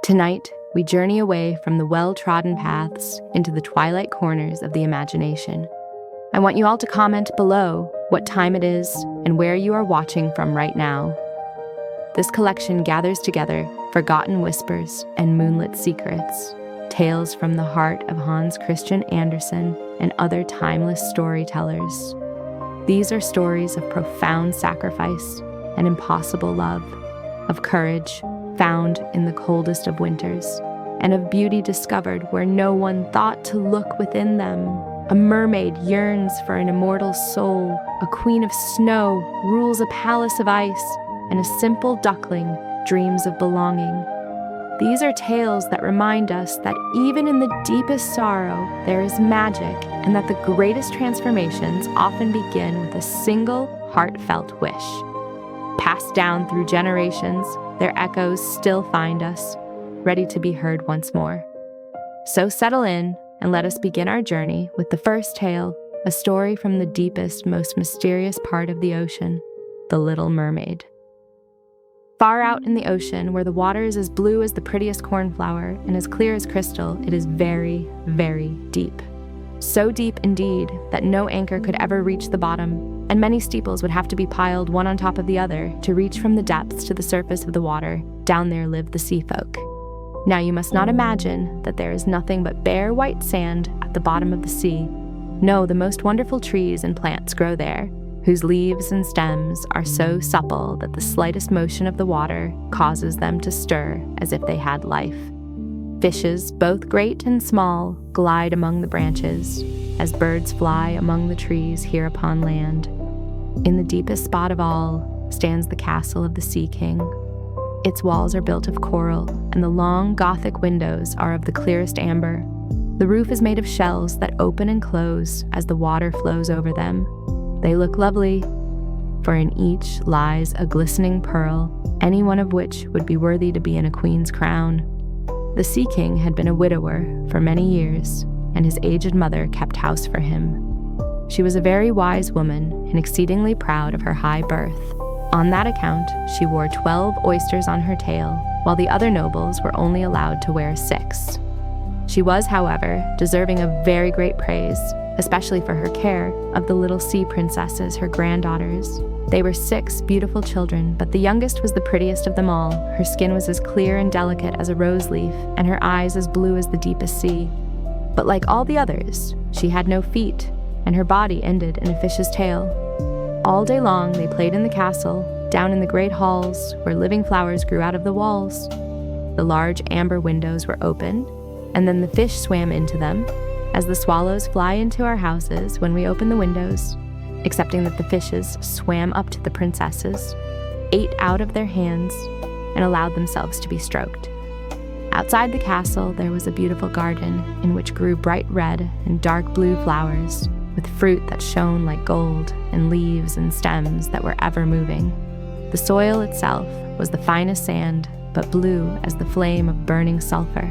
Tonight, we journey away from the well-trodden paths into the twilight corners of the imagination. I want you all to comment below what time it is and where you are watching from right now. This collection gathers together forgotten whispers and moonlit secrets, tales from the heart of Hans Christian Andersen and other timeless storytellers. These are stories of profound sacrifice and impossible love, of courage found in the coldest of winters, and of beauty discovered where no one thought to look within them. A mermaid yearns for an immortal soul, a queen of snow rules a palace of ice, and a simple duckling dreams of belonging. These are tales that remind us that even in the deepest sorrow, there is magic, and that the greatest transformations often begin with a single heartfelt wish. Passed down through generations, their echoes still find us, ready to be heard once more. So settle in and let us begin our journey with the first tale, a story from the deepest, most mysterious part of the ocean, the Little Mermaid. Far out in the ocean, where the water is as blue as the prettiest cornflower and as clear as crystal, it is very, very deep. So deep indeed that no anchor could ever reach the bottom, and many steeples would have to be piled one on top of the other to reach from the depths to the surface of the water. Down there live the sea folk. Now you must not imagine that there is nothing but bare white sand at the bottom of the sea. No, the most wonderful trees and plants grow there, whose leaves and stems are so supple that the slightest motion of the water causes them to stir as if they had life. Fishes, both great and small, glide among the branches, as birds fly among the trees here upon land. In the deepest spot of all stands the castle of the Sea King. Its walls are built of coral, and the long Gothic windows are of the clearest amber. The roof is made of shells that open and close as the water flows over them. They look lovely, for in each lies a glistening pearl, any one of which would be worthy to be in a queen's crown. The Sea King had been a widower for many years, and his aged mother kept house for him. She was a very wise woman and exceedingly proud of her high birth. On that account, she wore 12 oysters on her tail, while the other nobles were only allowed to wear 6. She was, however, deserving of very great praise, especially for her care of the little sea princesses, her granddaughters. They were 6 beautiful children, but the youngest was the prettiest of them all. Her skin was as clear and delicate as a rose leaf, and her eyes as blue as the deepest sea. But like all the others, she had no feet, and her body ended in a fish's tail. All day long they played in the castle, down in the great halls where living flowers grew out of the walls. The large amber windows were open, and then the fish swam into them, as the swallows fly into our houses when we open the windows, excepting that the fishes swam up to the princesses, ate out of their hands, and allowed themselves to be stroked. Outside the castle there was a beautiful garden in which grew bright red and dark blue flowers, with fruit that shone like gold and leaves and stems that were ever moving. The soil itself was the finest sand, but blue as the flame of burning sulfur.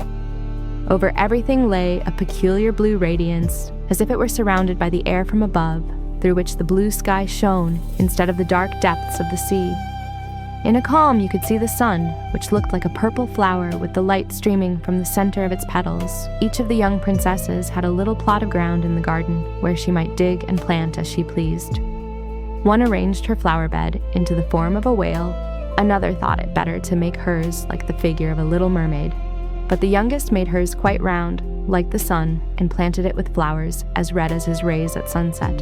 Over everything lay a peculiar blue radiance, as if it were surrounded by the air from above, through which the blue sky shone instead of the dark depths of the sea. In a calm you could see the sun, which looked like a purple flower with the light streaming from the center of its petals. Each of the young princesses had a little plot of ground in the garden where she might dig and plant as she pleased. One arranged her flower bed into the form of a whale, another thought it better to make hers like the figure of a little mermaid. But the youngest made hers quite round, like the sun, and planted it with flowers as red as his rays at sunset.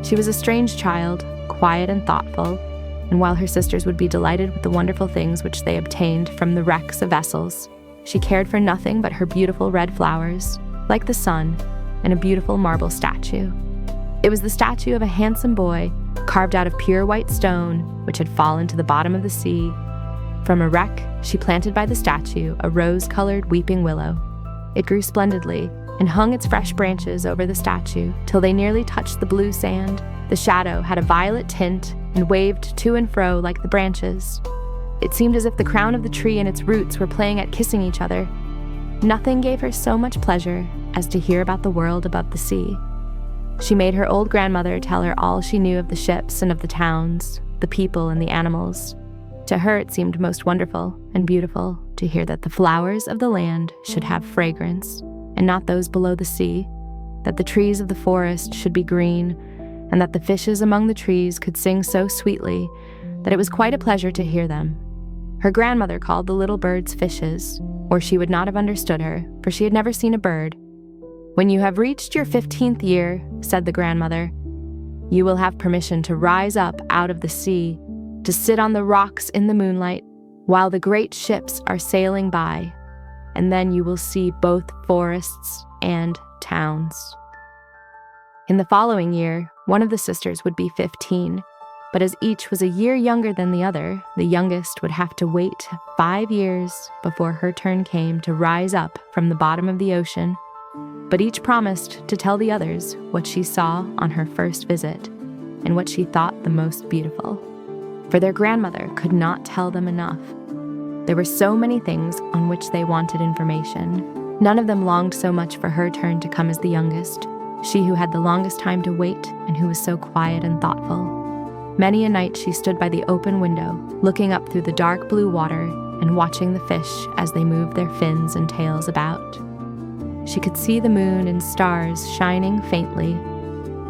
She was a strange child, quiet and thoughtful, and while her sisters would be delighted with the wonderful things which they obtained from the wrecks of vessels, she cared for nothing but her beautiful red flowers, like the sun, and a beautiful marble statue. It was the statue of a handsome boy, carved out of pure white stone, which had fallen to the bottom of the sea. From a wreck, she planted by the statue a rose-colored weeping willow. It grew splendidly and hung its fresh branches over the statue till they nearly touched the blue sand. The shadow had a violet tint and waved to and fro like the branches. It seemed as if the crown of the tree and its roots were playing at kissing each other. Nothing gave her so much pleasure as to hear about the world above the sea. She made her old grandmother tell her all she knew of the ships and of the towns, the people and the animals. To her it seemed most wonderful and beautiful to hear that the flowers of the land should have fragrance, and not those below the sea, that the trees of the forest should be green, and that the fishes among the trees could sing so sweetly that it was quite a pleasure to hear them. Her grandmother called the little birds fishes, or she would not have understood her, for she had never seen a bird. "When you have reached your 15th year," said the grandmother, "you will have permission to rise up out of the sea, to sit on the rocks in the moonlight, while the great ships are sailing by, and then you will see both forests and towns." In the following year, one of the sisters would be 15, but as each was a year younger than the other, the youngest would have to wait 5 years before her turn came to rise up from the bottom of the ocean, but each promised to tell the others what she saw on her first visit and what she thought the most beautiful. For their grandmother could not tell them enough. There were so many things on which they wanted information. None of them longed so much for her turn to come as the youngest, she who had the longest time to wait and who was so quiet and thoughtful. Many a night she stood by the open window, looking up through the dark blue water and watching the fish as they moved their fins and tails about. She could see the moon and stars shining faintly,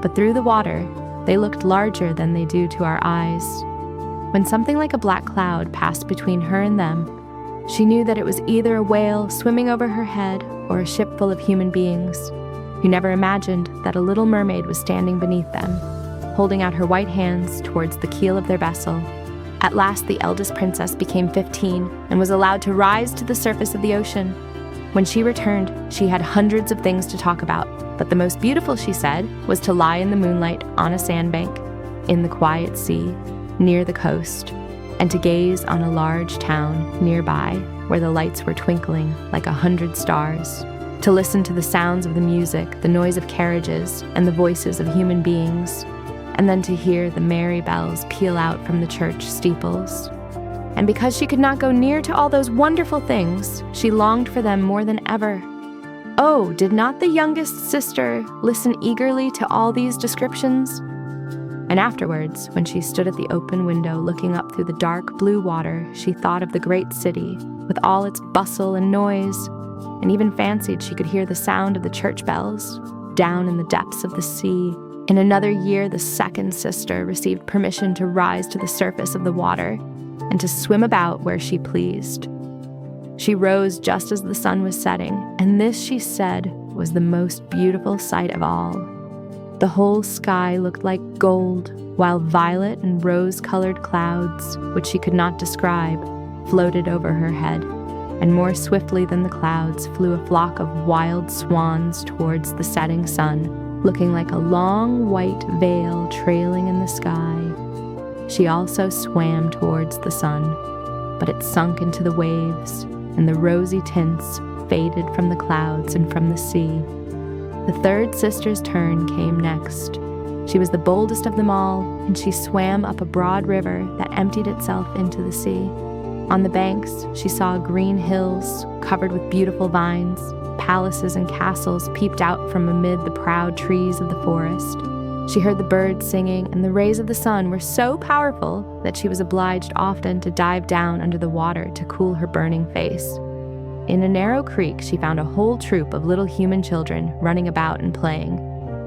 but through the water, they looked larger than they do to our eyes. When something like a black cloud passed between her and them, she knew that it was either a whale swimming over her head or a ship full of human beings, who never imagined that a little mermaid was standing beneath them, holding out her white hands towards the keel of their vessel. At last, the eldest princess became 15 and was allowed to rise to the surface of the ocean. When she returned, she had hundreds of things to talk about, but the most beautiful, she said, was to lie in the moonlight on a sandbank, in the quiet sea, near the coast, and to gaze on a large town nearby where the lights were twinkling like 100 stars, to listen to the sounds of the music, the noise of carriages, and the voices of human beings, and then to hear the merry bells peal out from the church steeples. And because she could not go near to all those wonderful things, she longed for them more than ever. Oh, did not the youngest sister listen eagerly to all these descriptions? And afterwards, when she stood at the open window looking up through the dark blue water, she thought of the great city, with all its bustle and noise, and even fancied she could hear the sound of the church bells down in the depths of the sea. In another year, the second sister received permission to rise to the surface of the water and to swim about where she pleased. She rose just as the sun was setting, and this, she said, was the most beautiful sight of all. The whole sky looked like gold, while violet and rose-colored clouds, which she could not describe, floated over her head, and more swiftly than the clouds flew a flock of wild swans towards the setting sun, looking like a long white veil trailing in the sky. She also swam towards the sun, but it sunk into the waves, and the rosy tints faded from the clouds and from the sea. The third sister's turn came next. She was the boldest of them all, and she swam up a broad river that emptied itself into the sea. On the banks, she saw green hills covered with beautiful vines. Palaces and castles peeped out from amid the proud trees of the forest. She heard the birds singing, and the rays of the sun were so powerful that she was obliged often to dive down under the water to cool her burning face. In a narrow creek, she found a whole troop of little human children running about and playing.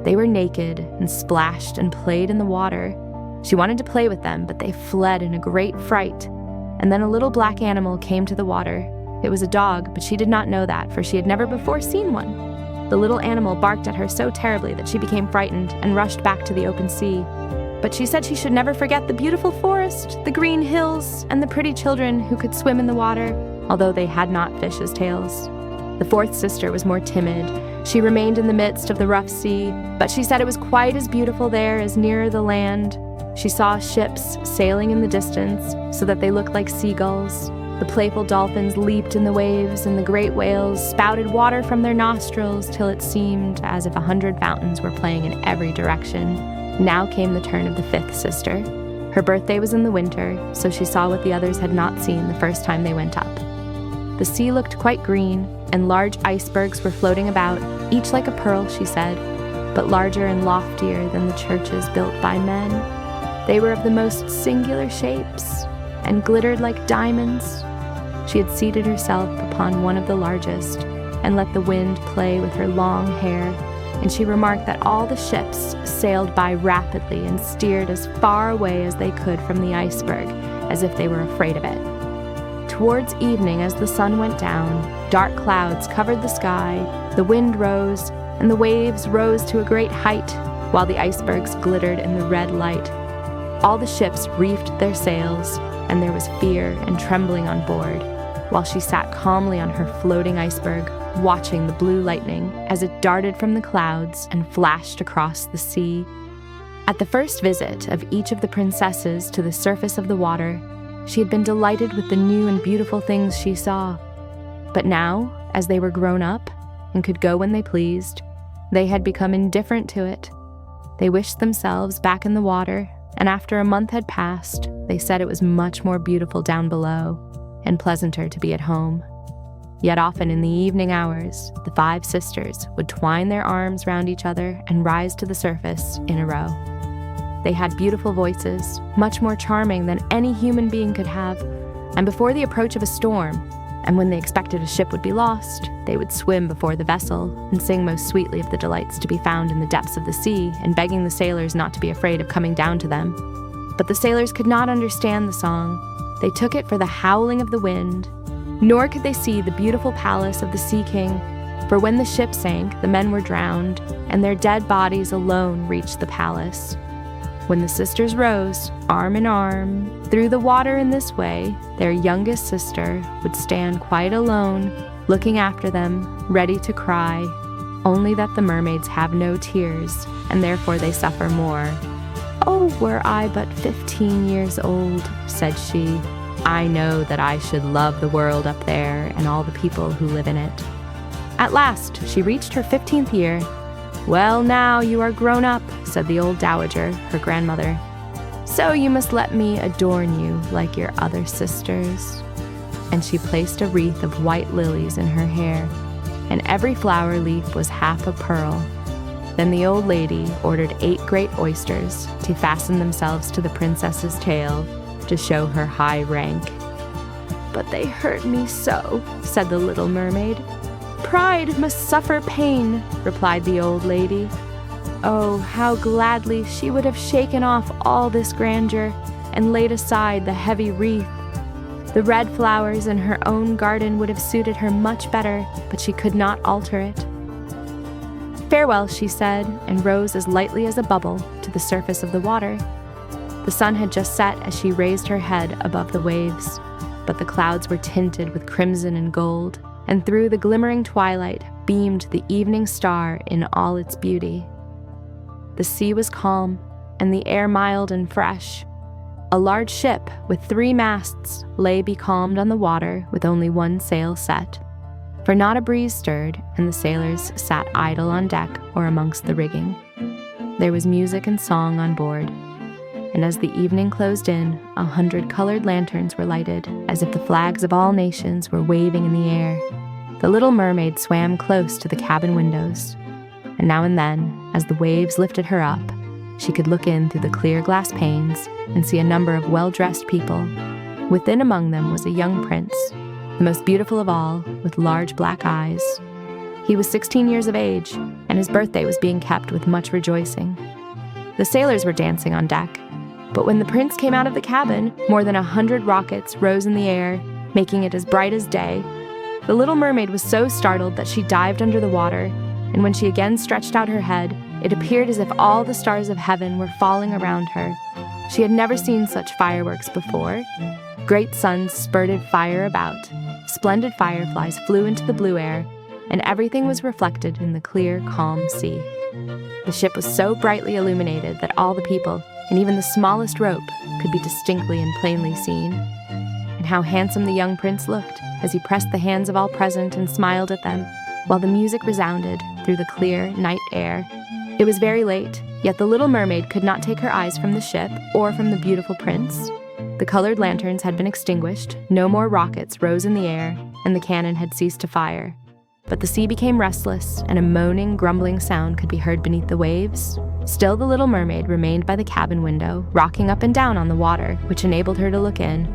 They were naked and splashed and played in the water. She wanted to play with them, but they fled in a great fright. And then a little black animal came to the water. It was a dog, but she did not know that, for she had never before seen one. The little animal barked at her so terribly that she became frightened and rushed back to the open sea. But she said she should never forget the beautiful forest, the green hills, and the pretty children who could swim in the water, although they had not fishes' tails. The fourth sister was more timid. She remained in the midst of the rough sea, but she said it was quite as beautiful there as nearer the land. She saw ships sailing in the distance so that they looked like seagulls. The playful dolphins leaped in the waves, and the great whales spouted water from their nostrils till it seemed as if 100 fountains were playing in every direction. Now came the turn of the fifth sister. Her birthday was in the winter, so she saw what the others had not seen the first time they went up. The sea looked quite green, and large icebergs were floating about, each like a pearl, she said, but larger and loftier than the churches built by men. They were of the most singular shapes. and glittered like diamonds. She had seated herself upon one of the largest and let the wind play with her long hair, and she remarked that all the ships sailed by rapidly and steered as far away as they could from the iceberg, as if they were afraid of it. Towards evening, as the sun went down, dark clouds covered the sky, the wind rose, and the waves rose to a great height, while the icebergs glittered in the red light. All the ships reefed their sails, and there was fear and trembling on board, while she sat calmly on her floating iceberg, watching the blue lightning as it darted from the clouds and flashed across the sea. At the first visit of each of the princesses to the surface of the water, she had been delighted with the new and beautiful things she saw. But now, as they were grown up and could go when they pleased, they had become indifferent to it. They wished themselves back in the water, and after a month had passed, they said it was much more beautiful down below and pleasanter to be at home. Yet often in the evening hours, the 5 sisters would twine their arms round each other and rise to the surface in a row. They had beautiful voices, much more charming than any human being could have, and before the approach of a storm, and when they expected a ship would be lost, they would swim before the vessel and sing most sweetly of the delights to be found in the depths of the sea, and begging the sailors not to be afraid of coming down to them. But the sailors could not understand the song. They took it for the howling of the wind, nor could they see the beautiful palace of the Sea King, for when the ship sank, the men were drowned, and their dead bodies alone reached the palace. When the sisters rose, arm in arm, through the water in this way, their youngest sister would stand quite alone, looking after them, ready to cry, only that the mermaids have no tears, and therefore they suffer more. "Oh, were I but 15 years old," said she, "I know that I should love the world up there and all the people who live in it." At last, she reached her 15th year. "Well, now you are grown up," said the old dowager, her grandmother, "so you must let me adorn you like your other sisters." And she placed a wreath of white lilies in her hair, and every flower leaf was half a pearl. Then the old lady ordered 8 great oysters to fasten themselves to the princess's tail to show her high rank. "But they hurt me so," said the little mermaid. "Pride must suffer pain," replied the old lady. Oh, how gladly she would have shaken off all this grandeur and laid aside the heavy wreath. The red flowers in her own garden would have suited her much better, but she could not alter it. "Farewell," she said, and rose as lightly as a bubble to the surface of the water. The sun had just set as she raised her head above the waves, but the clouds were tinted with crimson and gold, and through the glimmering twilight beamed the evening star in all its beauty. The sea was calm, and the air mild and fresh. A large ship with 3 masts lay becalmed on the water with only 1 sail set, for not a breeze stirred, and the sailors sat idle on deck or amongst the rigging. There was music and song on board, and as the evening closed in, 100 colored lanterns were lighted, as if the flags of all nations were waving in the air. The little mermaid swam close to the cabin windows, and now and then, as the waves lifted her up, she could look in through the clear glass panes and see a number of well-dressed people. Within among them was a young prince, the most beautiful of all, with large black eyes. He was 16 years of age, and his birthday was being kept with much rejoicing. The sailors were dancing on deck, but when the prince came out of the cabin, more than 100 rockets rose in the air, making it as bright as day. The little mermaid was so startled that she dived under the water, and when she again stretched out her head, it appeared as if all the stars of heaven were falling around her. She had never seen such fireworks before. Great suns spurted fire about, splendid fireflies flew into the blue air, and everything was reflected in the clear, calm sea. The ship was so brightly illuminated that all the people, and even the smallest rope, could be distinctly and plainly seen. And how handsome the young prince looked as he pressed the hands of all present and smiled at them, while the music resounded through the clear night air. It was very late, yet the little mermaid could not take her eyes from the ship or from the beautiful prince. The colored lanterns had been extinguished, no more rockets rose in the air, and the cannon had ceased to fire. But the sea became restless, and a moaning, grumbling sound could be heard beneath the waves. Still the little mermaid remained by the cabin window, rocking up and down on the water, which enabled her to look in.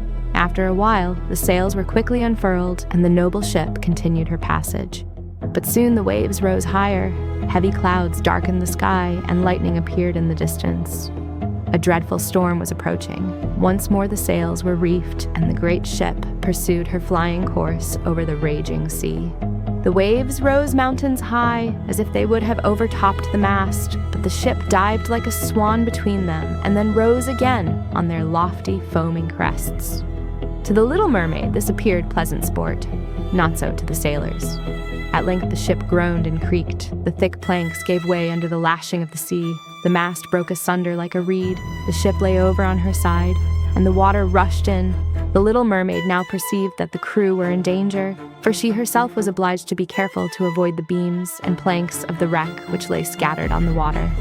After a while, the sails were quickly unfurled and the noble ship continued her passage. But soon the waves rose higher, heavy clouds darkened the sky, and lightning appeared in the distance. A dreadful storm was approaching. Once more the sails were reefed, and the great ship pursued her flying course over the raging sea. The waves rose mountains high, as if they would have overtopped the mast, but the ship dived like a swan between them, and then rose again on their lofty, foaming crests. To the Little Mermaid, this appeared pleasant sport. Not so to the sailors. At length the ship groaned and creaked. The thick planks gave way under the lashing of the sea. The mast broke asunder like a reed. The ship lay over on her side, and the water rushed in. The Little Mermaid now perceived that the crew were in danger, for she herself was obliged to be careful to avoid the beams and planks of the wreck which lay scattered on the water.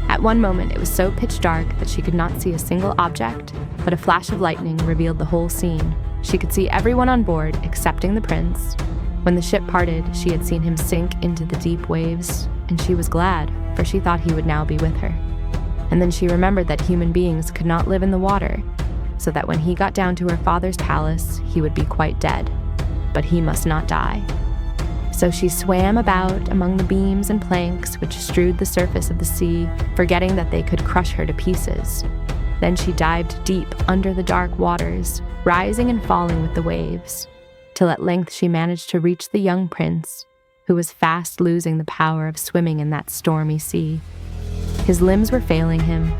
At one moment it was so pitch dark that she could not see a single object, but a flash of lightning revealed the whole scene. She could see everyone on board excepting the prince. When the ship parted, she had seen him sink into the deep waves, and she was glad, for she thought he would now be with her. And then she remembered that human beings could not live in the water, so that when he got down to her father's palace, he would be quite dead. But he must not die. So she swam about among the beams and planks which strewed the surface of the sea, forgetting that they could crush her to pieces. Then she dived deep under the dark waters, rising and falling with the waves, till at length she managed to reach the young prince, who was fast losing the power of swimming in that stormy sea. His limbs were failing him,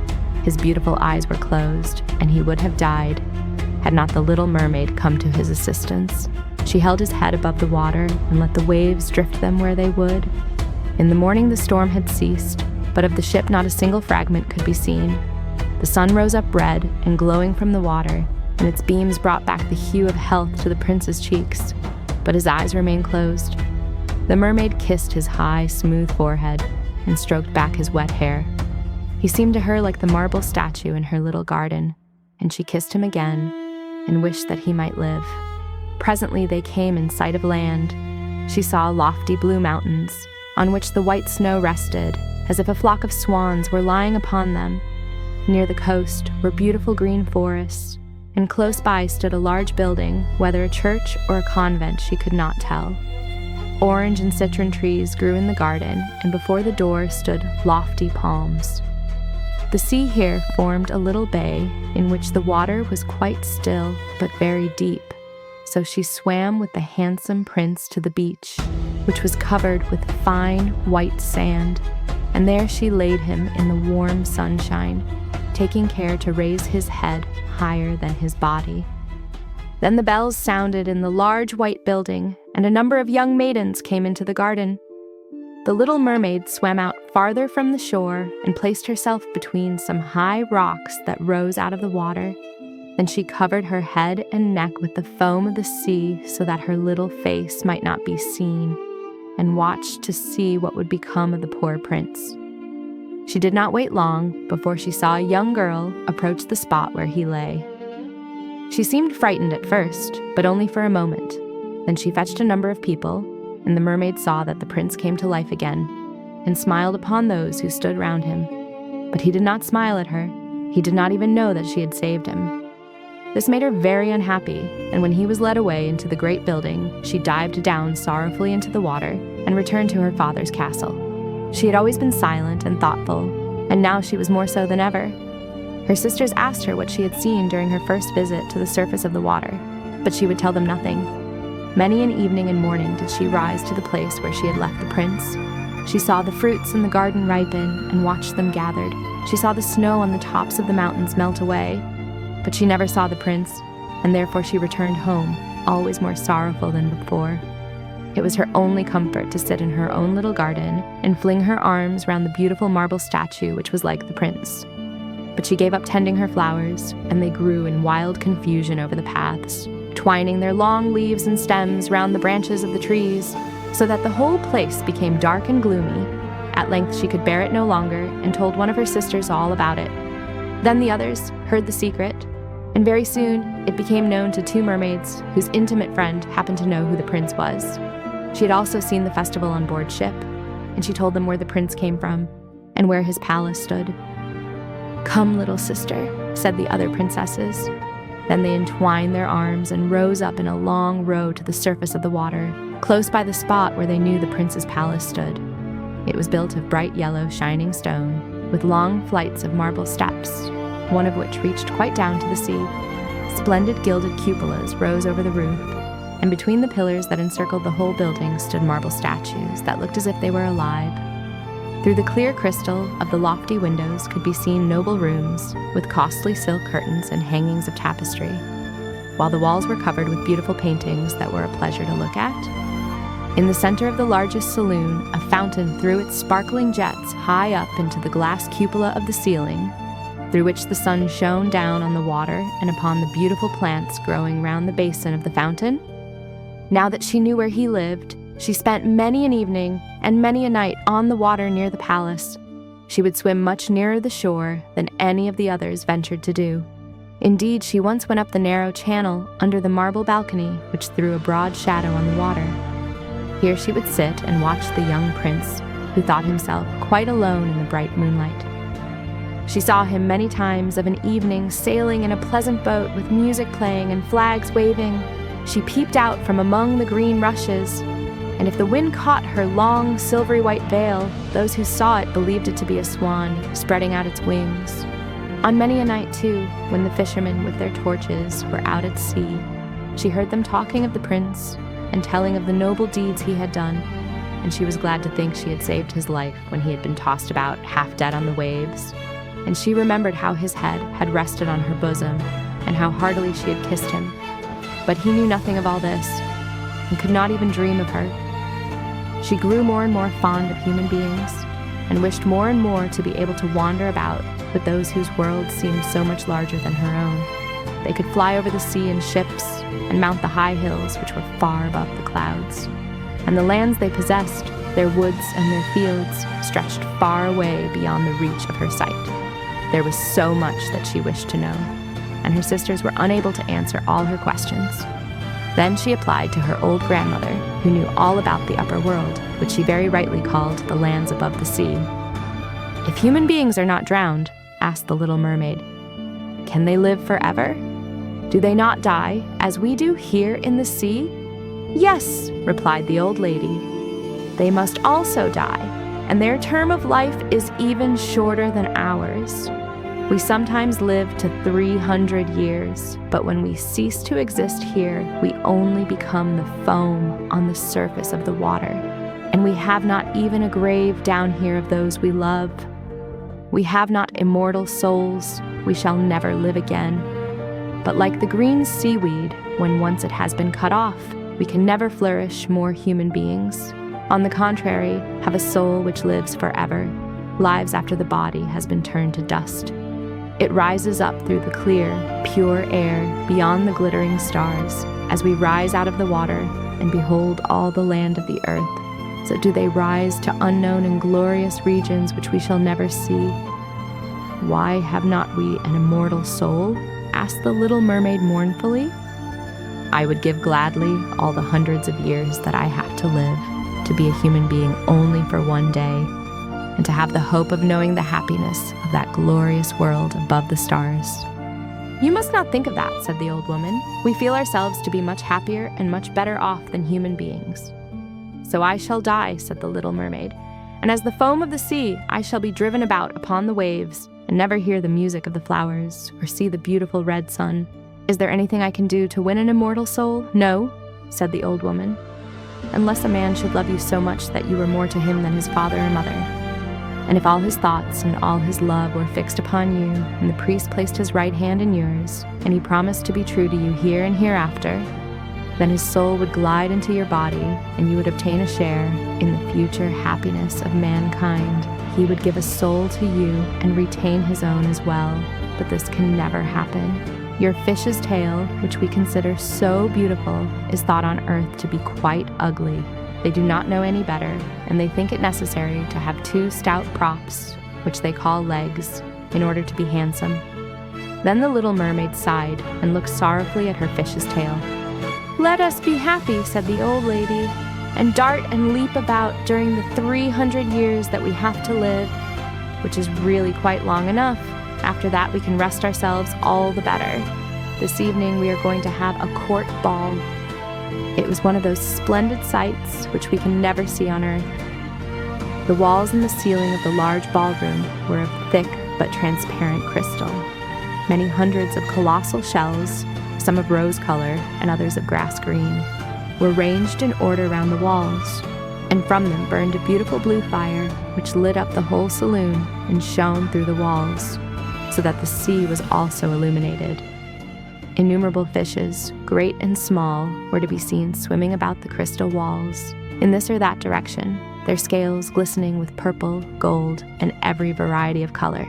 his beautiful eyes were closed, and he would have died had not the Little Mermaid come to his assistance. She held his head above the water and let the waves drift them where they would. In the morning the storm had ceased, but of the ship not a single fragment could be seen. The sun rose up red and glowing from the water, and its beams brought back the hue of health to the prince's cheeks, but his eyes remained closed. The mermaid kissed his high, smooth forehead and stroked back his wet hair. He seemed to her like the marble statue in her little garden, and she kissed him again and wished that he might live. Presently they came in sight of land. She saw lofty blue mountains, on which the white snow rested, as if a flock of swans were lying upon them. Near the coast were beautiful green forests, and close by stood a large building, whether a church or a convent she could not tell. Orange and citron trees grew in the garden, and before the door stood lofty palms. The sea here formed a little bay in which the water was quite still but very deep. So she swam with the handsome prince to the beach, which was covered with fine white sand, and there she laid him in the warm sunshine, taking care to raise his head higher than his body. Then the bells sounded in the large white building, and a number of young maidens came into the garden. The Little Mermaid swam out farther from the shore and placed herself between some high rocks that rose out of the water. Then she covered her head and neck with the foam of the sea so that her little face might not be seen, and watched to see what would become of the poor prince. She did not wait long before she saw a young girl approach the spot where he lay. She seemed frightened at first, but only for a moment. Then she fetched a number of people, and the mermaid saw that the prince came to life again, and smiled upon those who stood round him. But he did not smile at her. He did not even know that she had saved him. This made her very unhappy, and when he was led away into the great building, she dived down sorrowfully into the water and returned to her father's castle. She had always been silent and thoughtful, and now she was more so than ever. Her sisters asked her what she had seen during her first visit to the surface of the water, but she would tell them nothing. Many an evening and morning did she rise to the place where she had left the prince. She saw the fruits in the garden ripen and watched them gathered. She saw the snow on the tops of the mountains melt away, but she never saw the prince, and therefore she returned home, always more sorrowful than before. It was her only comfort to sit in her own little garden and fling her arms round the beautiful marble statue which was like the prince. But she gave up tending her flowers, and they grew in wild confusion over the paths, twining their long leaves and stems round the branches of the trees, so that the whole place became dark and gloomy. At length she could bear it no longer, and told one of her sisters all about it. Then the others heard the secret, and very soon it became known to two mermaids whose intimate friend happened to know who the prince was. She had also seen the festival on board ship, and she told them where the prince came from and where his palace stood. "Come, little sister," said the other princesses. Then they entwined their arms and rose up in a long row to the surface of the water, close by the spot where they knew the prince's palace stood. It was built of bright yellow shining stone, with long flights of marble steps, one of which reached quite down to the sea. Splendid gilded cupolas rose over the roof, and between the pillars that encircled the whole building stood marble statues that looked as if they were alive. Through the clear crystal of the lofty windows could be seen noble rooms with costly silk curtains and hangings of tapestry, while the walls were covered with beautiful paintings that were a pleasure to look at. In the center of the largest saloon, a fountain threw its sparkling jets high up into the glass cupola of the ceiling, through which the sun shone down on the water and upon the beautiful plants growing round the basin of the fountain. Now that she knew where he lived, she spent many an evening and many a night on the water near the palace. She would swim much nearer the shore than any of the others ventured to do. Indeed, she once went up the narrow channel under the marble balcony which threw a broad shadow on the water. Here she would sit and watch the young prince, who thought himself quite alone in the bright moonlight. She saw him many times of an evening sailing in a pleasant boat with music playing and flags waving. She peeped out from among the green rushes, and if the wind caught her long, silvery white veil, those who saw it believed it to be a swan spreading out its wings. On many a night, too, when the fishermen with their torches were out at sea, she heard them talking of the prince and telling of the noble deeds he had done, and she was glad to think she had saved his life when he had been tossed about half dead on the waves. And she remembered how his head had rested on her bosom and how heartily she had kissed him. But he knew nothing of all this and could not even dream of her. She grew more and more fond of human beings and wished more and more to be able to wander about with those whose worlds seemed so much larger than her own. They could fly over the sea in ships and mount the high hills which were far above the clouds. And the lands they possessed, their woods and their fields, stretched far away beyond the reach of her sight. There was so much that she wished to know, and her sisters were unable to answer all her questions. Then she applied to her old grandmother, who knew all about the upper world, which she very rightly called the lands above the sea. "If human beings are not drowned," asked the little mermaid, "can they live forever? Do they not die, as we do here in the sea?" "Yes," replied the old lady. "They must also die, and their term of life is even shorter than ours. We sometimes live to 300 years, but when we cease to exist here, we only become the foam on the surface of the water, and we have not even a grave down here of those we love. We have not immortal souls, we shall never live again. But like the green seaweed, when once it has been cut off, we can never flourish more human beings. On the contrary, have a soul which lives forever, lives after the body has been turned to dust. It rises up through the clear, pure air beyond the glittering stars, as we rise out of the water and behold all the land of the earth. So do they rise to unknown and glorious regions which we shall never see. Why have not we an immortal soul?" asked the little mermaid mournfully. "I would give gladly all the hundreds of years that I have to live, to be a human being only for one day, and to have the hope of knowing the happiness of that glorious world above the stars." "You must not think of that," said the old woman. "We feel ourselves to be much happier and much better off than human beings." "So I shall die," said the little mermaid, "and as the foam of the sea, I shall be driven about upon the waves, and never hear the music of the flowers, or see the beautiful red sun. Is there anything I can do to win an immortal soul? No," said the old woman, "unless a man should love you so much that you were more to him than his father or mother. And if all his thoughts and all his love were fixed upon you, and the priest placed his right hand in yours, and he promised to be true to you here and hereafter, then his soul would glide into your body, and you would obtain a share in the future happiness of mankind. He would give a soul to you and retain his own as well, but this can never happen. Your fish's tail, which we consider so beautiful, is thought on earth to be quite ugly. They do not know any better, and they think it necessary to have 2 stout props, which they call legs, in order to be handsome." Then the little mermaid sighed and looked sorrowfully at her fish's tail. "Let us be happy," said the old lady, "and dart and leap about during the 300 years that we have to live, which is really quite long enough. After that we can rest ourselves all the better." this evening we are going to have a court ball. It was one of those splendid sights which we can never see on earth. The walls and the ceiling of the large ballroom were of thick but transparent crystal. Many hundreds of colossal shells, some of rose color and others of grass green, were ranged in order round the walls, and from them burned a beautiful blue fire which lit up the whole saloon and shone through the walls, so that the sea was also illuminated. Innumerable fishes, great and small, were to be seen swimming about the crystal walls, in this or that direction, their scales glistening with purple, gold, and every variety of color.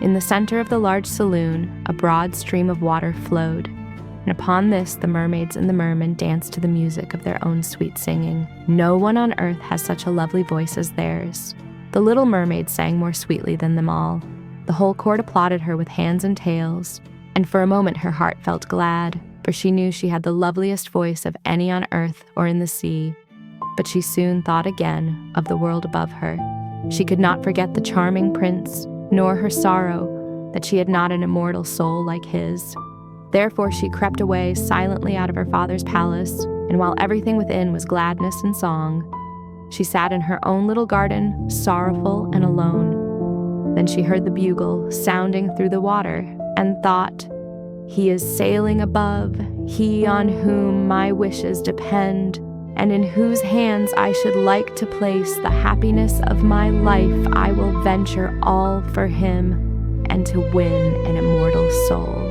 In the center of the large saloon, a broad stream of water flowed, and upon this the mermaids and the mermen danced to the music of their own sweet singing. No one on earth has such a lovely voice as theirs. The Little Mermaid sang more sweetly than them all. The whole court applauded her with hands and tails, and for a moment her heart felt glad, for she knew she had the loveliest voice of any on earth or in the sea. But she soon thought again of the world above her. She could not forget the charming prince, nor her sorrow that she had not an immortal soul like his. Therefore she crept away silently out of her father's palace, and while everything within was gladness and song, she sat in her own little garden, sorrowful and alone. Then she heard the bugle sounding through the water, and thought, "He is sailing above, he on whom my wishes depend, and in whose hands I should like to place the happiness of my life. I will venture all for him, and to win an immortal soul."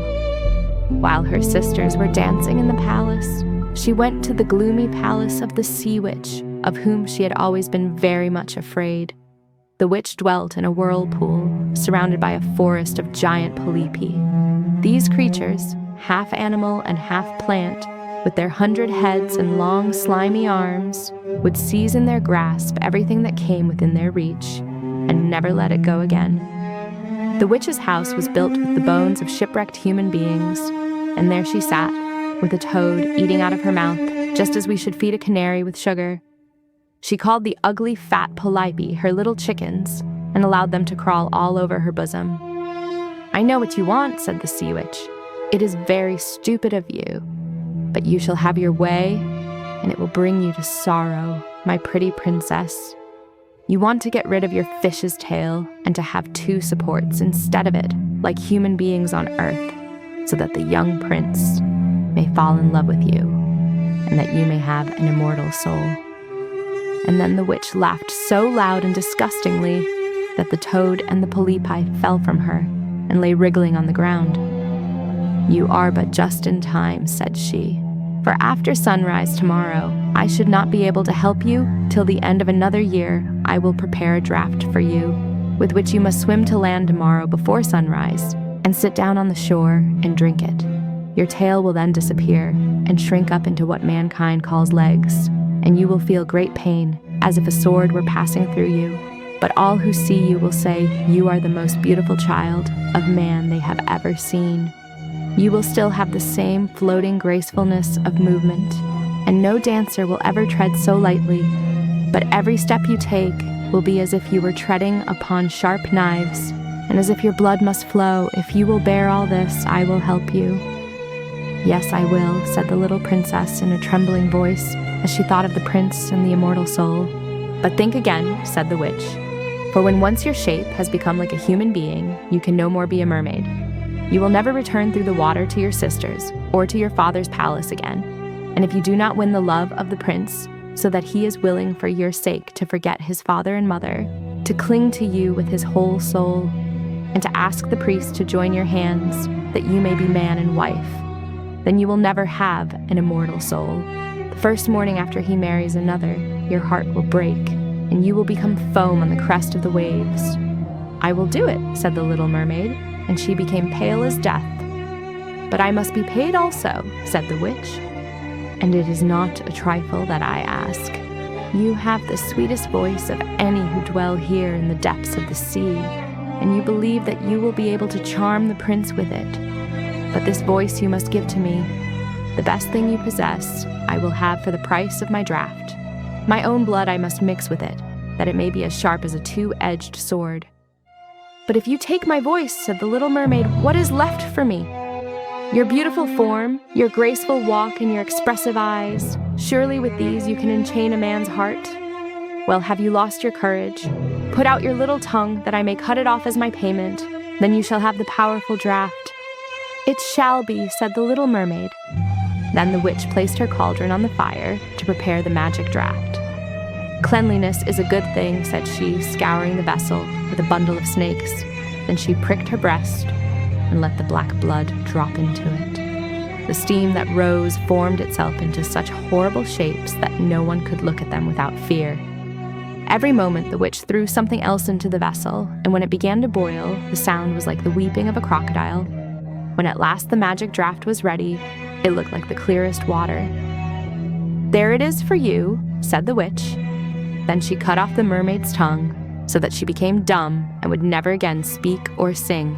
While her sisters were dancing in the palace, she went to the gloomy palace of the Sea Witch, of whom she had always been very much afraid. The witch dwelt in a whirlpool, surrounded by a forest of giant polypi. These creatures, half animal and half plant, with their 100 heads and long slimy arms, would seize in their grasp everything that came within their reach, and never let it go again. The witch's house was built with the bones of shipwrecked human beings, and there she sat, with a toad eating out of her mouth, just as we should feed a canary with sugar. She called the ugly fat polypi her little chickens, and allowed them to crawl all over her bosom. "I know what you want," said the sea witch. "It is very stupid of you, but you shall have your way, and it will bring you to sorrow, my pretty princess. You want to get rid of your fish's tail, and to have 2 supports instead of it, like human beings on earth, so that the young prince may fall in love with you, and that you may have an immortal soul." And then the witch laughed so loud and disgustingly that the toad and the polypi fell from her and lay wriggling on the ground. "You are but just in time," said she, "for after sunrise tomorrow I should not be able to help you till the end of another year. I will prepare a draught for you, with which you must swim to land tomorrow before sunrise, and sit down on the shore and drink it. Your tail will then disappear and shrink up into what mankind calls legs, and you will feel great pain, as if a sword were passing through you. But all who see you will say you are the most beautiful child of man they have ever seen. You will still have the same floating gracefulness of movement, and no dancer will ever tread so lightly, but every step you take will be as if you were treading upon sharp knives, and as if your blood must flow. If you will bear all this, I will help you." "Yes, I will," said the little princess in a trembling voice, as she thought of the prince and the immortal soul. "But think again," said the witch, "for when once your shape has become like a human being, you can no more be a mermaid. You will never return through the water to your sisters or to your father's palace again, and if you do not win the love of the prince, so that he is willing for your sake to forget his father and mother, to cling to you with his whole soul, and to ask the priest to join your hands, that you may be man and wife, then you will never have an immortal soul. The first morning after he marries another, your heart will break, and you will become foam on the crest of the waves." "I will do it," said the little mermaid, and she became pale as death. "But I must be paid also," said the witch. "And it is not a trifle that I ask. You have the sweetest voice of any who dwell here in the depths of the sea, and you believe that you will be able to charm the prince with it. But this voice you must give to me. The best thing you possess I will have for the price of my draught. My own blood I must mix with it, that it may be as sharp as a 2-edged sword." "But if you take my voice," said the little mermaid, "what is left for me?" Your beautiful form, your graceful walk, and your expressive eyes, surely with these you can enchain a man's heart. Well, have you lost your courage? Put out your little tongue that I may cut it off as my payment. Then you shall have the powerful draught." "It shall be," said the little mermaid. Then the witch placed her cauldron on the fire to prepare the magic draught. "Cleanliness is a good thing," said she, scouring the vessel with a bundle of snakes. Then she pricked her breast and let the black blood drop into it. The steam that rose formed itself into such horrible shapes that no one could look at them without fear. Every moment the witch threw something else into the vessel, and when it began to boil, the sound was like the weeping of a crocodile. When at last the magic draught was ready, it looked like the clearest water. "There it is for you," said the witch. Then she cut off the mermaid's tongue so that she became dumb and would never again speak or sing.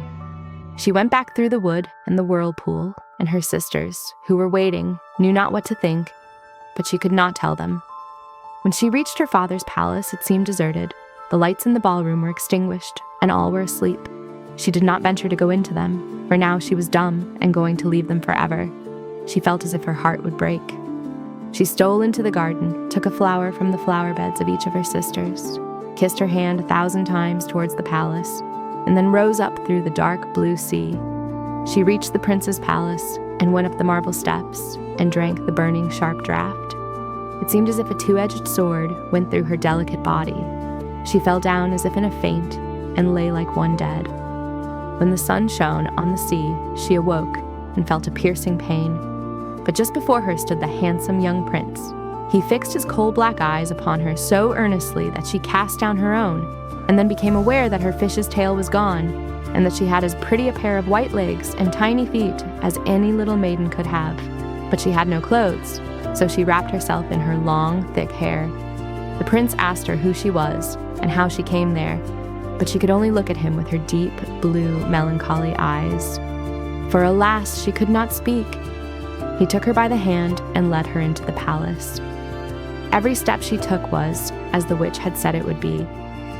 She went back through the wood and the whirlpool, and her sisters, who were waiting, knew not what to think, but she could not tell them. When she reached her father's palace, it seemed deserted. The lights in the ballroom were extinguished, and all were asleep. She did not venture to go into them, for now she was dumb and going to leave them forever. She felt as if her heart would break. She stole into the garden, took a flower from the flower beds of each of her sisters, kissed her hand 1,000 times towards the palace, and then rose up through the dark blue sea. She reached the prince's palace and went up the marble steps and drank the burning sharp draught. It seemed as if a two-edged sword went through her delicate body. She fell down as if in a faint and lay like one dead. When the sun shone on the sea, she awoke and felt a piercing pain. But just before her stood the handsome young prince. He fixed his coal-black eyes upon her so earnestly that she cast down her own, and then became aware that her fish's tail was gone, and that she had as pretty a pair of white legs and tiny feet as any little maiden could have. But she had no clothes, so she wrapped herself in her long, thick hair. The prince asked her who she was and how she came there, but she could only look at him with her deep, blue, melancholy eyes. For alas, she could not speak. He took her by the hand and led her into the palace. Every step she took was, as the witch had said it would be,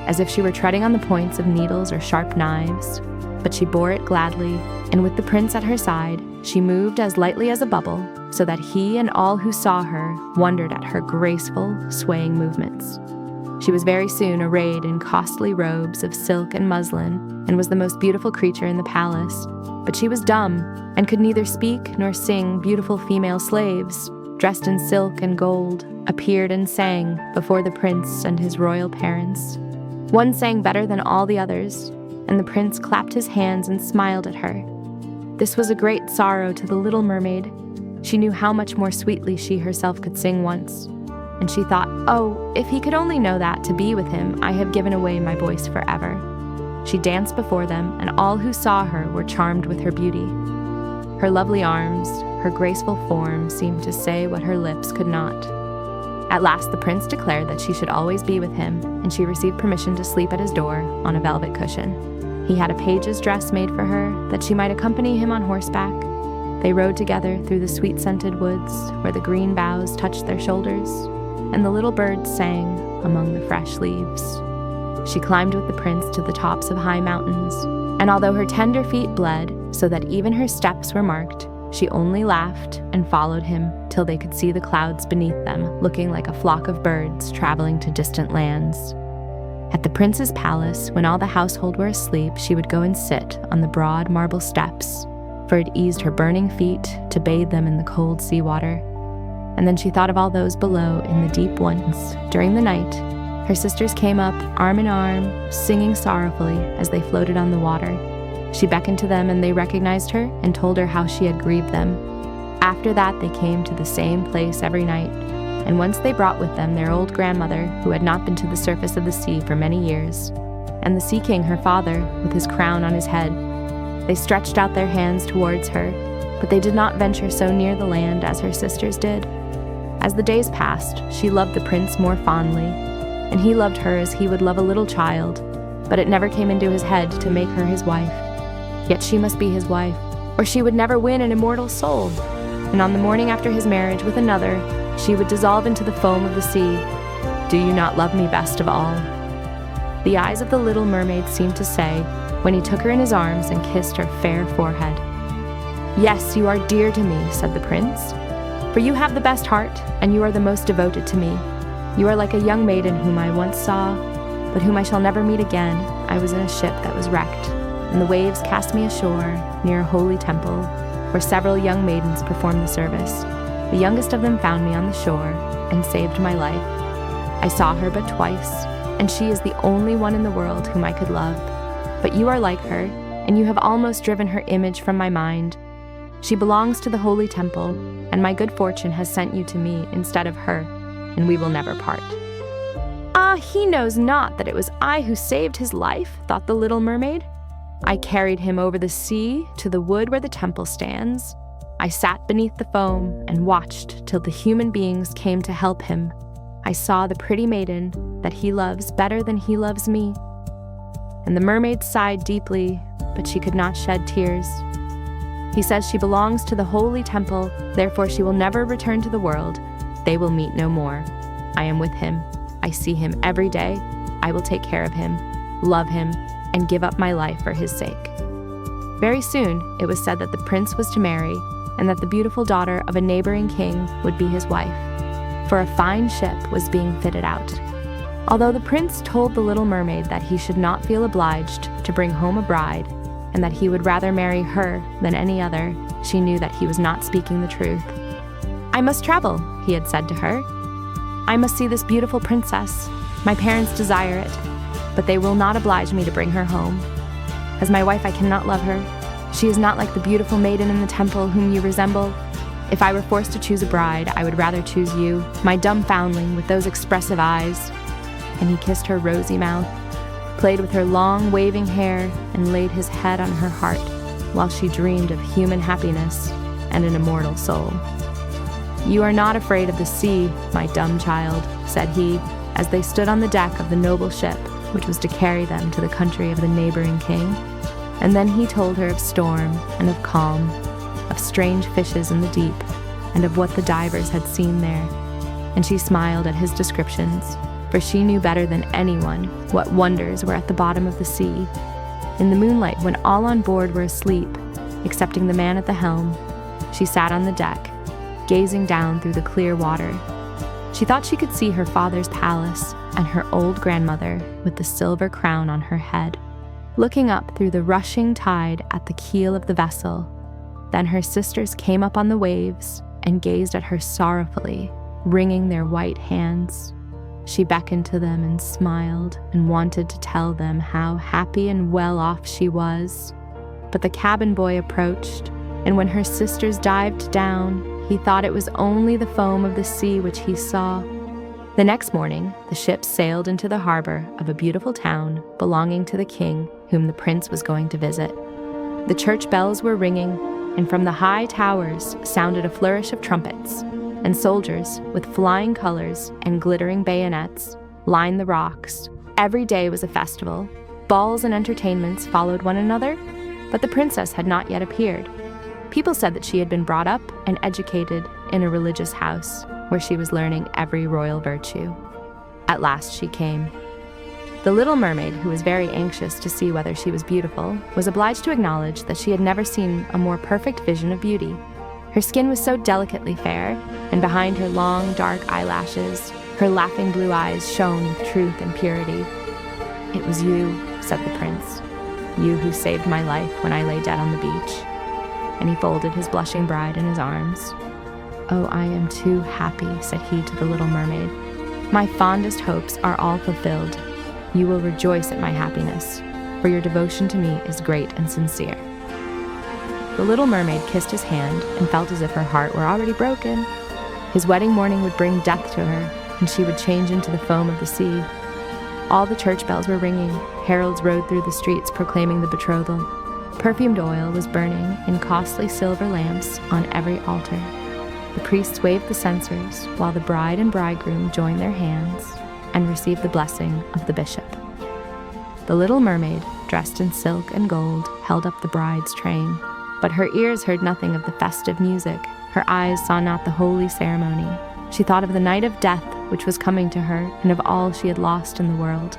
as if she were treading on the points of needles or sharp knives, but she bore it gladly, and with the prince at her side, she moved as lightly as a bubble, so that he and all who saw her wondered at her graceful, swaying movements. She was very soon arrayed in costly robes of silk and muslin, and was the most beautiful creature in the palace. But she was dumb, and could neither speak nor sing. Beautiful female slaves, dressed in silk and gold, appeared and sang before the prince and his royal parents. One sang better than all the others, and the prince clapped his hands and smiled at her. This was a great sorrow to the little mermaid. She knew how much more sweetly she herself could sing once, and she thought, "Oh, if he could only know that to be with him, I have given away my voice forever." She danced before them, and all who saw her were charmed with her beauty. Her lovely arms, her graceful form seemed to say what her lips could not. At last the prince declared that she should always be with him, and she received permission to sleep at his door on a velvet cushion. He had a page's dress made for her, that she might accompany him on horseback. They rode together through the sweet-scented woods, where the green boughs touched their shoulders, and the little birds sang among the fresh leaves. She climbed with the prince to the tops of high mountains, and although her tender feet bled so that even her steps were marked, she only laughed and followed him till they could see the clouds beneath them, looking like a flock of birds traveling to distant lands. At the prince's palace, when all the household were asleep, she would go and sit on the broad marble steps, for it eased her burning feet to bathe them in the cold seawater. And then she thought of all those below in the deep ones. During the night, her sisters came up, arm in arm, singing sorrowfully as they floated on the water. She beckoned to them, and they recognized her and told her how she had grieved them. After that, they came to the same place every night, and once they brought with them their old grandmother, who had not been to the surface of the sea for many years, and the Sea King, her father, with his crown on his head. They stretched out their hands towards her, but they did not venture so near the land as her sisters did. As the days passed, she loved the prince more fondly, and he loved her as he would love a little child, but it never came into his head to make her his wife. Yet she must be his wife, or she would never win an immortal soul. And on the morning after his marriage with another, she would dissolve into the foam of the sea. "Do you not love me best of all?" The eyes of the little mermaid seemed to say, when he took her in his arms and kissed her fair forehead. "Yes, you are dear to me," said the prince, "for you have the best heart, and you are the most devoted to me. You are like a young maiden whom I once saw, but whom I shall never meet again. I was in a ship that was wrecked, and the waves cast me ashore near a holy temple, where several young maidens performed the service. The youngest of them found me on the shore and saved my life. I saw her but twice, and she is the only one in the world whom I could love. But you are like her, and you have almost driven her image from my mind. She belongs to the holy temple, and my good fortune has sent you to me instead of her, and we will never part." "Ah, he knows not that it was I who saved his life," thought the little mermaid. "I carried him over the sea to the wood where the temple stands. I sat beneath the foam and watched till the human beings came to help him. I saw the pretty maiden that he loves better than he loves me." And the mermaid sighed deeply, but she could not shed tears. "He says she belongs to the holy temple, therefore she will never return to the world. They will meet no more. I am with him. I see him every day. I will take care of him, love him, and give up my life for his sake." Very soon, it was said that the prince was to marry, and that the beautiful daughter of a neighboring king would be his wife, for a fine ship was being fitted out. Although the prince told the little mermaid that he should not feel obliged to bring home a bride, and that he would rather marry her than any other, she knew that he was not speaking the truth. "I must travel," he had said to her. "I must see this beautiful princess. My parents desire it, but they will not oblige me to bring her home. As my wife, I cannot love her. She is not like the beautiful maiden in the temple whom you resemble. If I were forced to choose a bride, I would rather choose you, my dumb foundling with those expressive eyes." And he kissed her rosy mouth, played with her long waving hair, and laid his head on her heart while she dreamed of human happiness and an immortal soul. "You are not afraid of the sea, my dumb child," said he, as they stood on the deck of the noble ship, which was to carry them to the country of the neighboring king. And then he told her of storm and of calm, of strange fishes in the deep, and of what the divers had seen there. And she smiled at his descriptions, for she knew better than anyone what wonders were at the bottom of the sea. In the moonlight, when all on board were asleep, excepting the man at the helm, she sat on the deck, gazing down through the clear water. She thought she could see her father's palace and her old grandmother with the silver crown on her head, looking up through the rushing tide at the keel of the vessel. Then her sisters came up on the waves and gazed at her sorrowfully, wringing their white hands. She beckoned to them and smiled and wanted to tell them how happy and well off she was. But the cabin boy approached, and when her sisters dived down, he thought it was only the foam of the sea which he saw. The next morning, the ship sailed into the harbor of a beautiful town belonging to the king whom the prince was going to visit. The church bells were ringing, and from the high towers sounded a flourish of trumpets, and soldiers with flying colors and glittering bayonets lined the rocks. Every day was a festival. Balls and entertainments followed one another, but the princess had not yet appeared. People said that she had been brought up and educated in a religious house, where she was learning every royal virtue. At last she came. The little mermaid, who was very anxious to see whether she was beautiful, was obliged to acknowledge that she had never seen a more perfect vision of beauty. Her skin was so delicately fair, and behind her long, dark eyelashes, her laughing blue eyes shone with truth and purity. "It was you," said the prince, "you who saved my life when I lay dead on the beach." And he folded his blushing bride in his arms. "Oh, I am too happy," said he to the little mermaid. "My fondest hopes are all fulfilled. You will rejoice at my happiness, for your devotion to me is great and sincere." The little mermaid kissed his hand and felt as if her heart were already broken. His wedding morning would bring death to her, and she would change into the foam of the sea. All the church bells were ringing, heralds rode through the streets proclaiming the betrothal. Perfumed oil was burning in costly silver lamps on every altar. The priests waved the censers, while the bride and bridegroom joined their hands and received the blessing of the bishop. The little mermaid, dressed in silk and gold, held up the bride's train, but her ears heard nothing of the festive music. Her eyes saw not the holy ceremony. She thought of the night of death which was coming to her, and of all she had lost in the world.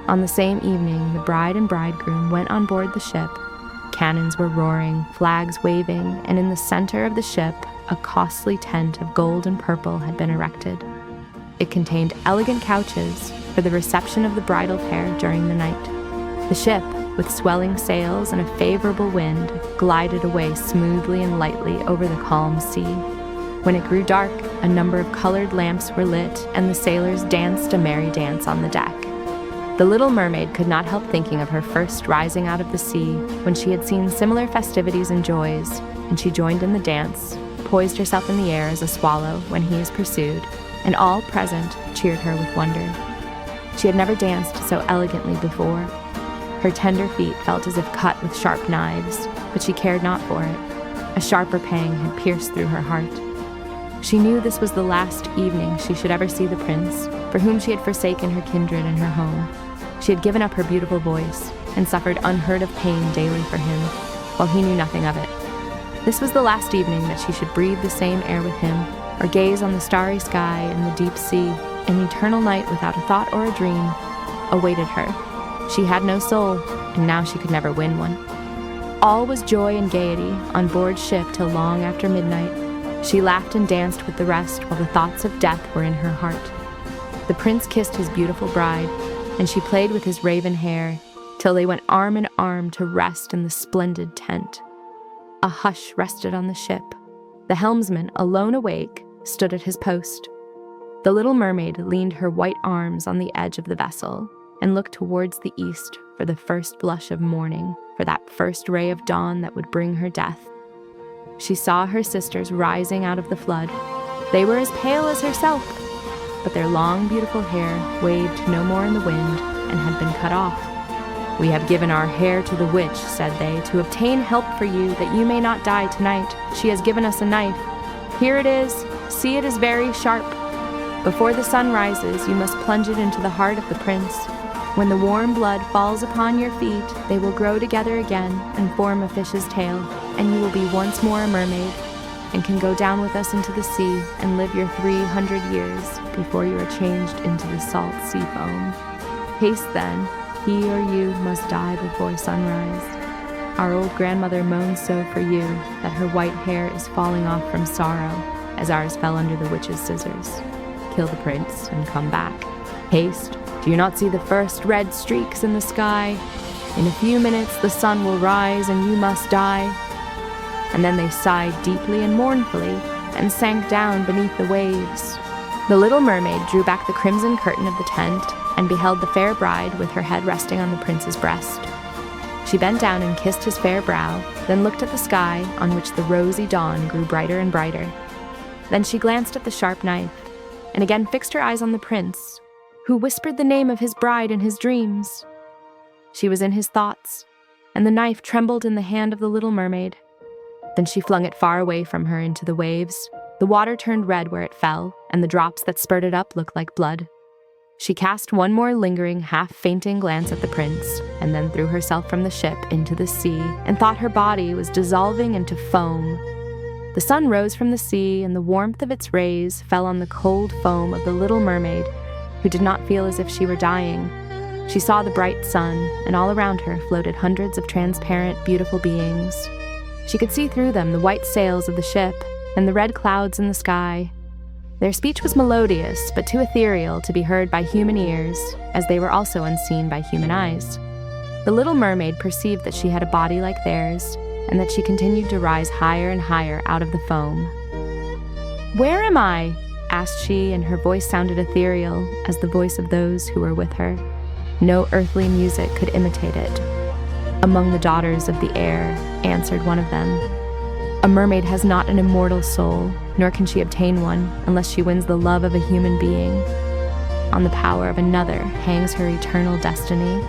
On the same evening, the bride and bridegroom went on board the ship, Cannons were roaring, flags waving, and in the center of the ship, a costly tent of gold and purple had been erected. It contained elegant couches for the reception of the bridal pair during the night. The ship, with swelling sails and a favorable wind, glided away smoothly and lightly over the calm sea. When it grew dark, a number of colored lamps were lit, and the sailors danced a merry dance on the deck. The Little Mermaid could not help thinking of her first rising out of the sea, when she had seen similar festivities and joys, and she joined in the dance, poised herself in the air as a swallow when he is pursued, and all present cheered her with wonder. She had never danced so elegantly before. Her tender feet felt as if cut with sharp knives, but she cared not for it. A sharper pang had pierced through her heart. She knew this was the last evening she should ever see the prince, for whom she had forsaken her kindred and her home. She had given up her beautiful voice and suffered unheard of pain daily for him, while he knew nothing of it. This was the last evening that she should breathe the same air with him, or gaze on the starry sky and the deep sea. An eternal night without a thought or a dream awaited her. She had no soul, and now she could never win one. All was joy and gaiety on board ship till long after midnight. She laughed and danced with the rest while the thoughts of death were in her heart. The prince kissed his beautiful bride, and she played with his raven hair till they went arm in arm to rest in the splendid tent. A hush rested on the ship. The helmsman, alone awake, stood at his post. The Little Mermaid leaned her white arms on the edge of the vessel and looked towards the east for the first blush of morning, for that first ray of dawn that would bring her death. She saw her sisters rising out of the flood. They were as pale as herself, but their long, beautiful hair waved no more in the wind and had been cut off. "We have given our hair to the witch," said they, "to obtain help for you, that you may not die tonight. She has given us a knife. Here it is. See, it is very sharp. Before the sun rises, you must plunge it into the heart of the prince. When the warm blood falls upon your feet, they will grow together again and form a fish's tail, and you will be once more a mermaid, and can go down with us into the sea and live your 300 years before you are changed into the salt sea foam. Haste then, he or you must die before sunrise. Our old grandmother moans so for you that her white hair is falling off from sorrow, as ours fell under the witch's scissors. Kill the prince and come back. Haste, do you not see the first red streaks in the sky? In a few minutes the sun will rise and you must die." And then they sighed deeply and mournfully and sank down beneath the waves. The Little Mermaid drew back the crimson curtain of the tent and beheld the fair bride with her head resting on the prince's breast. She bent down and kissed his fair brow, then looked at the sky on which the rosy dawn grew brighter and brighter. Then she glanced at the sharp knife and again fixed her eyes on the prince, who whispered the name of his bride in his dreams. She was in his thoughts, and the knife trembled in the hand of the Little Mermaid. Then she flung it far away from her into the waves. The water turned red where it fell, and the drops that spurted up looked like blood. She cast one more lingering, half-fainting glance at the prince, and then threw herself from the ship into the sea, and thought her body was dissolving into foam. The sun rose from the sea, and the warmth of its rays fell on the cold foam of the Little Mermaid, who did not feel as if she were dying. She saw the bright sun, and all around her floated hundreds of transparent, beautiful beings. She could see through them the white sails of the ship and the red clouds in the sky. Their speech was melodious, but too ethereal to be heard by human ears, as they were also unseen by human eyes. The Little Mermaid perceived that she had a body like theirs, and that she continued to rise higher and higher out of the foam. "Where am I?" asked she, and her voice sounded ethereal as the voice of those who were with her. No earthly music could imitate it. "Among the daughters of the air," answered one of them. "A mermaid has not an immortal soul, nor can she obtain one unless she wins the love of a human being. On the power of another hangs her eternal destiny.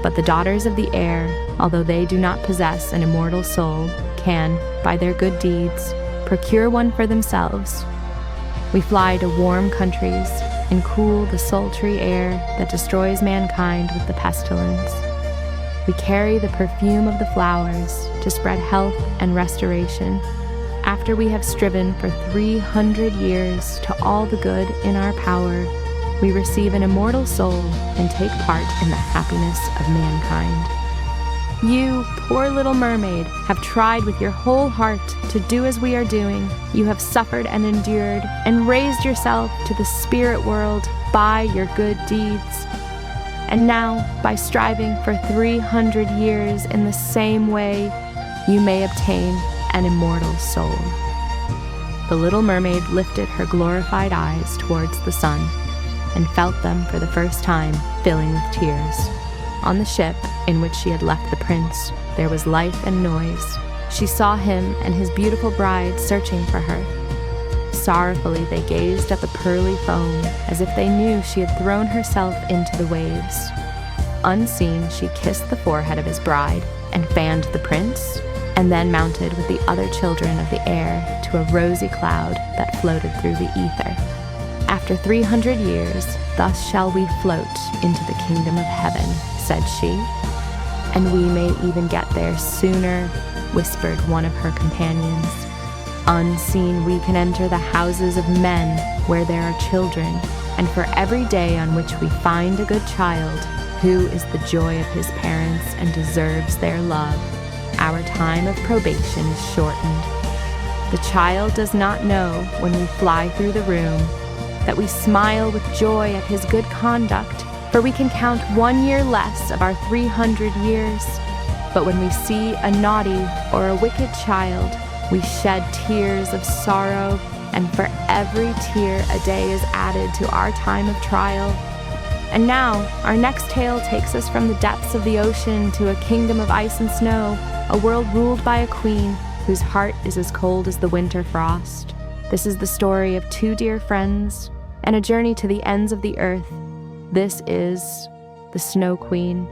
But the daughters of the air, although they do not possess an immortal soul, can, by their good deeds, procure one for themselves. We fly to warm countries and cool the sultry air that destroys mankind with the pestilence. We carry the perfume of the flowers to spread health and restoration. After we have striven for 300 years to all the good in our power, we receive an immortal soul and take part in the happiness of mankind." You, poor little mermaid, have tried with your whole heart to do as we are doing. You have suffered and endured and raised yourself to the spirit world by your good deeds. And now, by striving for 300 years in the same way, you may obtain an immortal soul. The little mermaid lifted her glorified eyes towards the sun and felt them for the first time filling with tears. On the ship in which she had left the prince, there was life and noise. She saw him and his beautiful bride searching for her. Sorrowfully they gazed at the pearly foam as if they knew she had thrown herself into the waves. Unseen, she kissed the forehead of his bride and fanned the prince, and then mounted with the other children of the air to a rosy cloud that floated through the ether. After 300 years, thus shall we float into the kingdom of heaven, said she. And we may even get there sooner, whispered one of her companions. Unseen, we can enter the houses of men where there are children, and for every day on which we find a good child, who is the joy of his parents and deserves their love, our time of probation is shortened. The child does not know when we fly through the room that we smile with joy at his good conduct, for we can count 1 year less of our 300 years. But when we see a naughty or a wicked child, we shed tears of sorrow, and for every tear a day is added to our time of trial. And now, our next tale takes us from the depths of the ocean to a kingdom of ice and snow, a world ruled by a queen whose heart is as cold as the winter frost. This is the story of two dear friends and a journey to the ends of the earth. This is the Snow Queen.